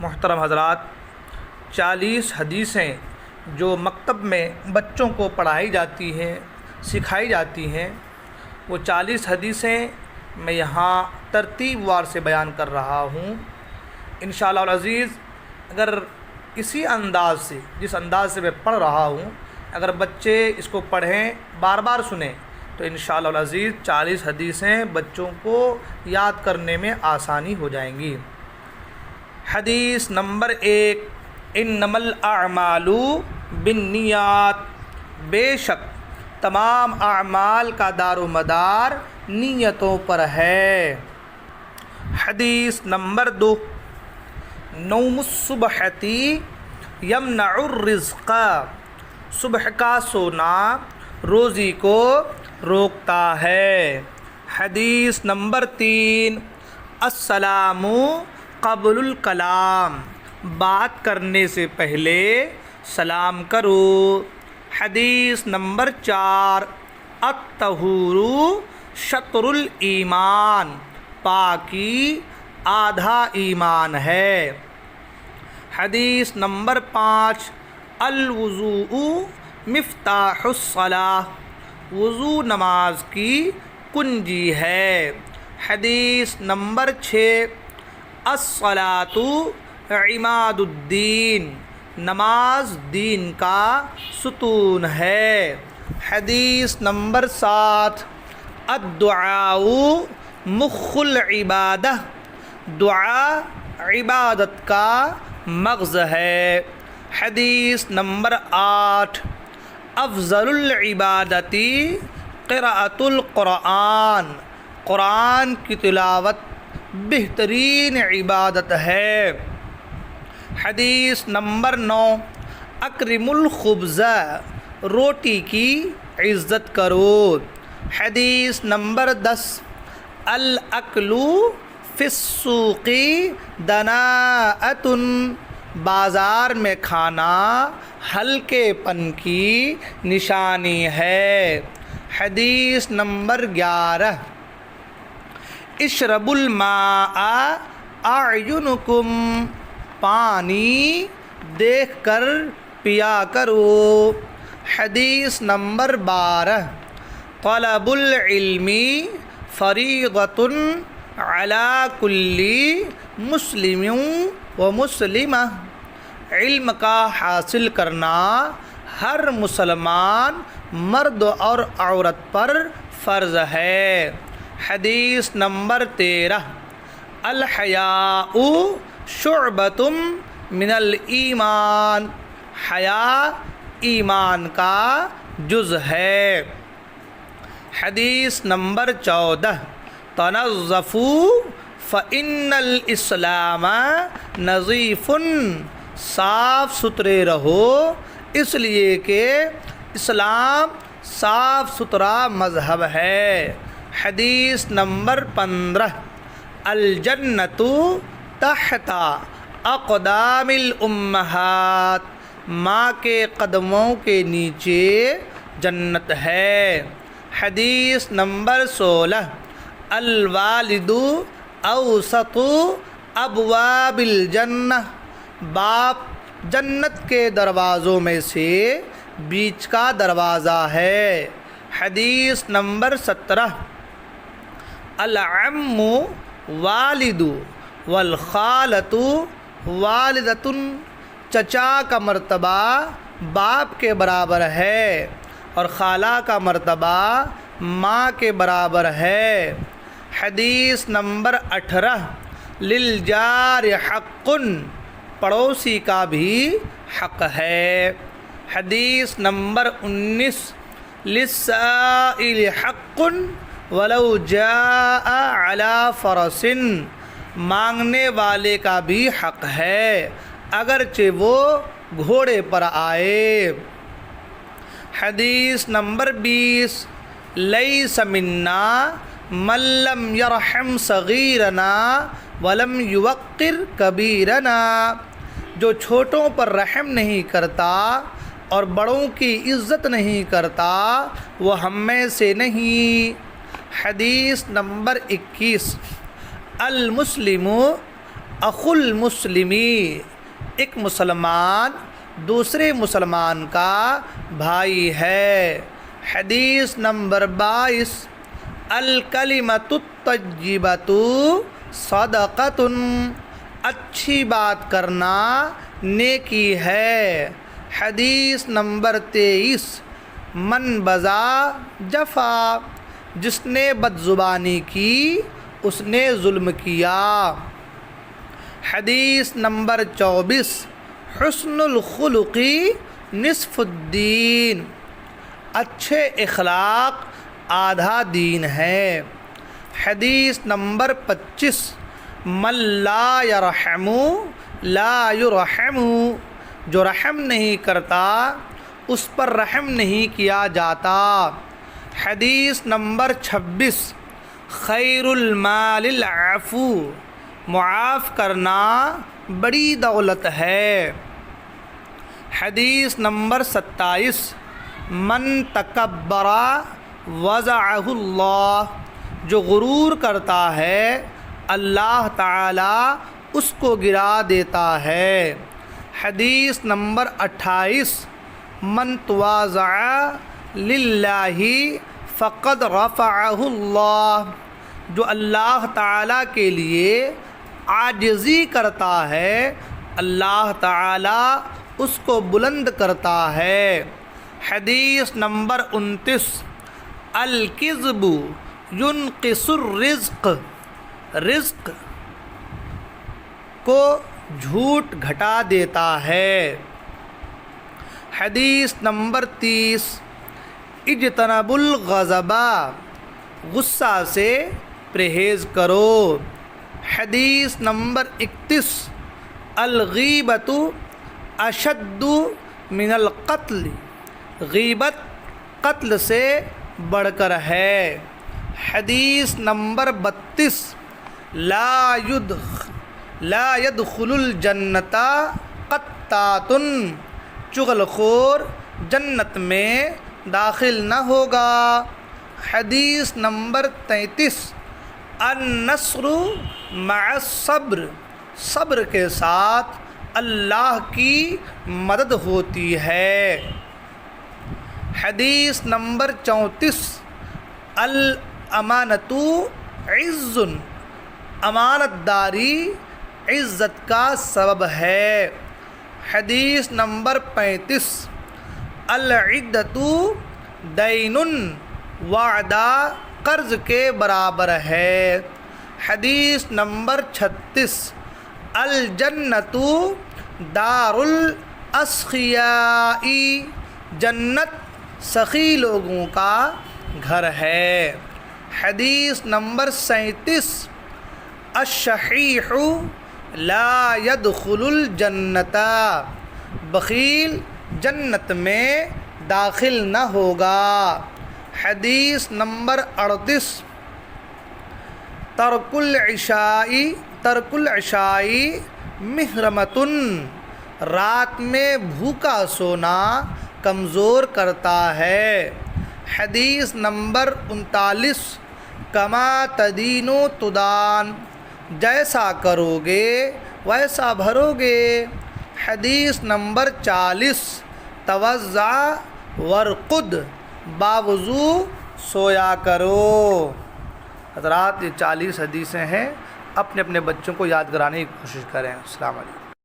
محترم حضرات، 40 حدیثیں جو مکتب میں بچوں کو پڑھائی جاتی ہیں، سکھائی جاتی ہیں، وہ 40 حدیثیں میں یہاں ترتیب وار سے بیان کر رہا ہوں۔ انشاءاللہ العزیز اگر اسی انداز سے، جس انداز سے میں پڑھ رہا ہوں، اگر بچے اس کو پڑھیں، بار بار سنیں، تو انشاءاللہ العزیز 40 حدیثیں بچوں کو یاد کرنے میں آسانی ہو جائیں گی۔ حدیث نمبر 1، انما الاعمال بالنیات، بے شک تمام اعمال کا دار و مدار نیتوں پر ہے۔ حدیث نمبر 2، نوم الصبحۃ یمنع الرزق، صبح کا سونا روزی کو روکتا ہے۔ حدیث نمبر 3، السلام قبل الکلام، بات کرنے سے پہلے سلام کرو۔ حدیث نمبر 4، الطہور شطر الایمان، پاکی آدھا ایمان ہے۔ حدیث نمبر 5، الوضوء مفتاح الصلاۃ، وضو نماز کی کنجی ہے۔ حدیث نمبر 6، الصلاۃ عماد الدین، نماز دین کا ستون ہے۔ حدیث نمبر 7، الدعاء مخ العبادہ، دعا عبادت کا مغز ہے۔ حدیث نمبر 8، افضل العبادت قراءۃ القرآن، قرآن کی تلاوت بہترین عبادت ہے۔ حدیث نمبر 9، اکرم الخبز، روٹی کی عزت کرو۔ حدیث نمبر 10، الاکل فی السوق دناءۃ، بازار میں کھانا ہلکے پن کی نشانی ہے۔ حدیث نمبر 11، اشربوا الماء اعینکم، پانی دیکھ کر پیا کرو۔ حدیث نمبر 12، طلب العلم فریضۃ علی کل مسلم و مسلمہ، علم کا حاصل کرنا ہر مسلمان مرد اور عورت پر فرض ہے۔ حدیث نمبر 13، الحیاء شعبۃ من الایمان، حیا ایمان کا جز ہے۔ حدیث نمبر 14، تنظفوا فإن الاسلام نظیف، صاف ستھرے رہو اس لیے کہ اسلام صاف ستھرا مذہب ہے۔ حدیث نمبر 15، الجنۃ تحت اقدام الامہات، ماں کے قدموں کے نیچے جنت ہے۔ حدیث نمبر 16، الوالد اوسط ابواب الجنہ، باپ جنت کے دروازوں میں سے بیچ کا دروازہ ہے۔ حدیث نمبر 17، العم والد والخالۃ والدۃ، چچا کا مرتبہ باپ کے برابر ہے اور خالہ کا مرتبہ ماں کے برابر ہے۔ حدیث نمبر 18، للجار حق، پڑوسی کا بھی حق ہے۔ حدیث نمبر 19، للسائل حق ولو جاء علی فرس، مانگنے والے کا بھی حق ہے اگرچہ وہ گھوڑے پر آئے۔ حدیث نمبر 20، لیس منا من لم یرحم صغیرنا ولم یوقر کبیرنا، جو چھوٹوں پر رحم نہیں کرتا اور بڑوں کی عزت نہیں کرتا وہ ہم میں سے نہیں۔ حدیث نمبر 21، المسلم اخو المسلمی، ایک مسلمان دوسرے مسلمان کا بھائی ہے۔ حدیث نمبر 22، الکلمۃ الطیبۃ صدقۃ، اچھی بات کرنا نیکی ہے۔ حدیث نمبر 23، من بذا جفا، جس نے بد زبانی کی اس نے ظلم کیا۔ حدیث نمبر 24، حسن الخلق نصف الدین، اچھے اخلاق آدھا دین ہے۔ حدیث نمبر 25، من لا یرحم لا یرحم، جو رحم نہیں کرتا اس پر رحم نہیں کیا جاتا۔ حدیث نمبر 26، خیر المال العفو، معاف کرنا بڑی دولت ہے۔ حدیث نمبر 27، من تکبر وضعہ اللہ، جو غرور کرتا ہے اللہ تعالی اس کو گرا دیتا ہے۔ حدیث نمبر 28، من تواضع للہ فقد رفعہ اللہ، جو اللہ تعالی کے لیے عاجزی کرتا ہے اللہ تعالی اس کو بلند کرتا ہے۔ حدیث نمبر 29، الکذب ینقص الرزق، رزق کو جھوٹ گھٹا دیتا ہے۔ حدیث نمبر 30، اجتنب الغضب، غصہ سے پرہیز کرو۔ حدیث نمبر 31، الغیبۃ اشد من القتل، غیبت قتل سے بڑھ کر ہے۔ حدیث نمبر 32، لا يدخل الجنۃ قطات، چغل خور جنت میں داخل نہ ہوگا۔ حدیث نمبر 33، النصر مع الصبر، صبر کے ساتھ اللہ کی مدد ہوتی ہے۔ حدیث نمبر 34، الامانۃ عز، امانت داری عزت کا سبب ہے۔ حدیث نمبر 35، العدۃ دین، وعدہ قرض کے برابر ہے۔ حدیث نمبر 36، الجنۃ دار الاسخیاء، جنت سخی لوگوں کا گھر ہے۔ حدیث نمبر 37، الشحیح لا يدخل الجنۃ، بخیل جنت میں داخل نہ ہوگا۔ حدیث نمبر 38، ترک العشاء محرمۃ، رات میں بھوکا سونا کمزور کرتا ہے۔ حدیث نمبر 39، کما تدین تدان، جیسا کرو گے ویسا بھرو گے۔ حدیث نمبر 40، توضع ورقد، باوضو سویا کرو۔ حضرات یہ 40 حدیثیں ہیں، اپنے اپنے بچوں کو یاد کرانے کی کوشش کریں۔ السلام علیکم۔